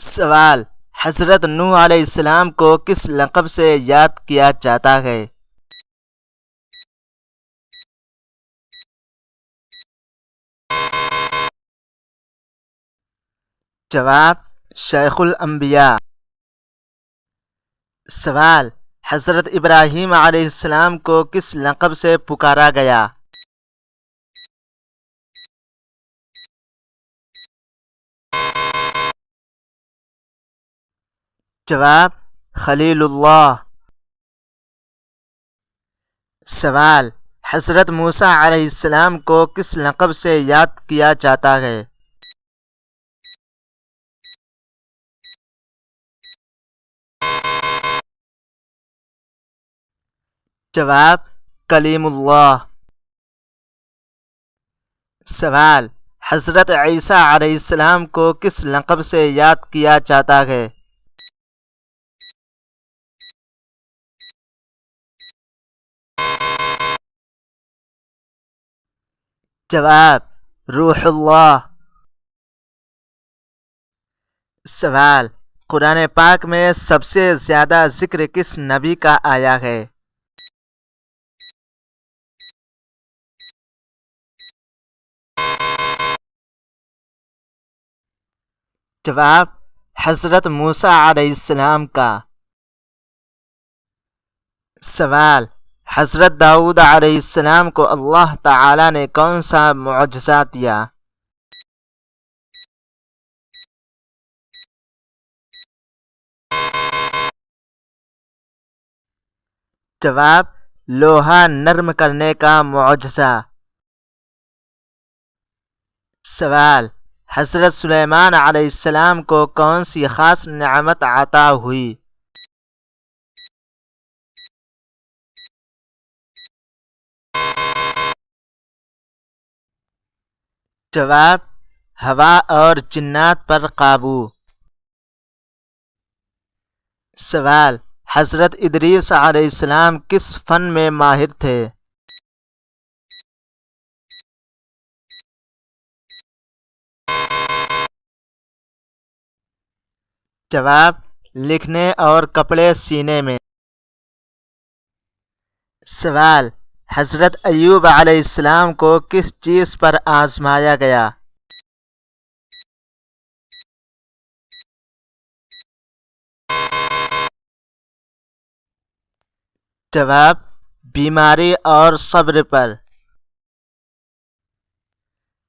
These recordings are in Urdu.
سوال: حضرت نوح علیہ السلام کو کس لقب سے یاد کیا جاتا ہے؟ جواب: شیخ الانبیاء۔ سوال: حضرت ابراہیم علیہ السلام کو کس لقب سے پکارا گیا؟ جواب: خلیل اللہ۔ سوال: حضرت موسیٰ علیہ السلام کو کس لقب سے یاد کیا جاتا ہے؟ جواب: کلیم اللہ۔ سوال: حضرت عیسیٰ علیہ السلام کو کس لقب سے یاد کیا جاتا ہے؟ جواب: روح اللہ۔ سوال: قرآن پاک میں سب سے زیادہ ذکر کس نبی کا آیا ہے؟ جواب: حضرت موسیٰ علیہ السلام کا۔ سوال: حضرت داؤد علیہ السلام کو اللہ تعالی نے کون سا معجزہ دیا؟ جواب: لوہا نرم کرنے کا معجزہ۔ سوال: حضرت سلیمان علیہ السلام کو کون سی خاص نعمت عطا ہوئی؟ جواب: ہوا اور جنات پر قابو۔ سوال: حضرت ادریس علیہ السلام کس فن میں ماہر تھے؟ جواب: لکھنے اور کپڑے سینے میں۔ سوال: حضرت ایوب علیہ السلام کو کس چیز پر آزمایا گیا؟ جواب: بیماری اور صبر پر۔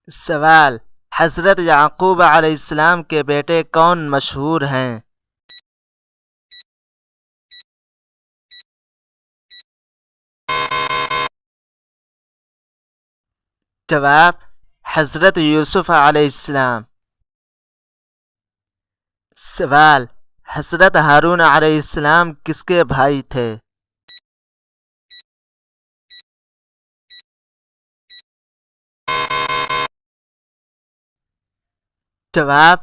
سوال: حضرت یعقوب علیہ السلام کے بیٹے کون مشہور ہیں؟ جواب: حضرت یوسف علیہ السلام۔ سوال: حضرت ہارون علیہ السلام کس کے بھائی تھے؟ جواب: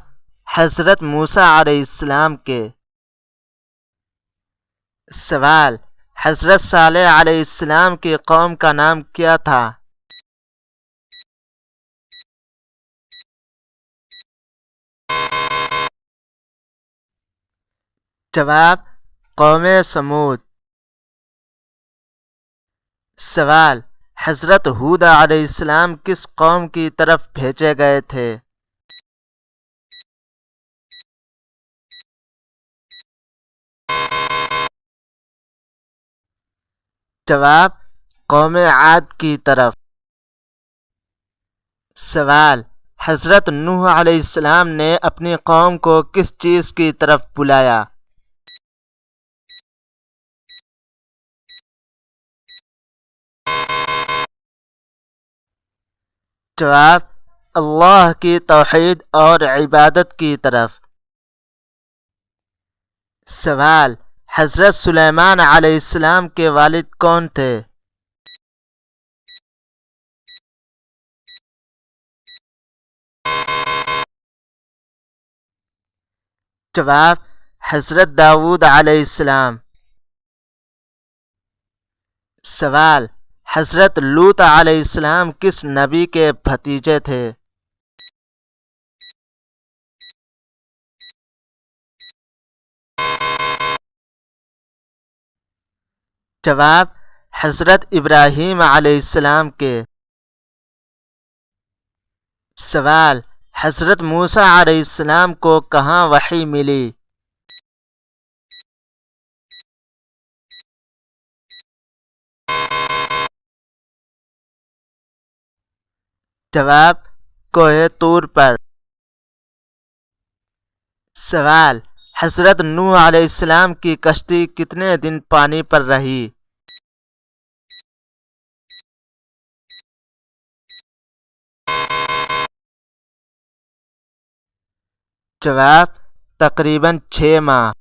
حضرت موسیٰ علیہ السلام کے۔ سوال: حضرت صالح علیہ السلام کی قوم کا نام کیا تھا؟ جواب: قوم سمود۔ سوال: حضرت ہود علیہ السلام کس قوم کی طرف بھیجے گئے تھے؟ جواب: قوم عاد کی طرف۔ سوال: حضرت نوح علیہ السلام نے اپنی قوم کو کس چیز کی طرف بلایا؟ جواب: اللہ کی توحید اور عبادت کی طرف۔ سوال: حضرت سلیمان علیہ السلام کے والد کون تھے؟ جواب: حضرت داؤد علیہ السلام۔ سوال: حضرت لوط علیہ السلام کس نبی کے بھتیجے تھے؟ جواب: حضرت ابراہیم علیہ السلام کے۔ سوال: حضرت موسیٰ علیہ السلام کو کہاں وحی ملی؟ جواب: کوہ طور پر۔ سوال: حضرت نوح علیہ السلام کی کشتی کتنے دن پانی پر رہی؟ جواب: تقریباً 6 ماہ۔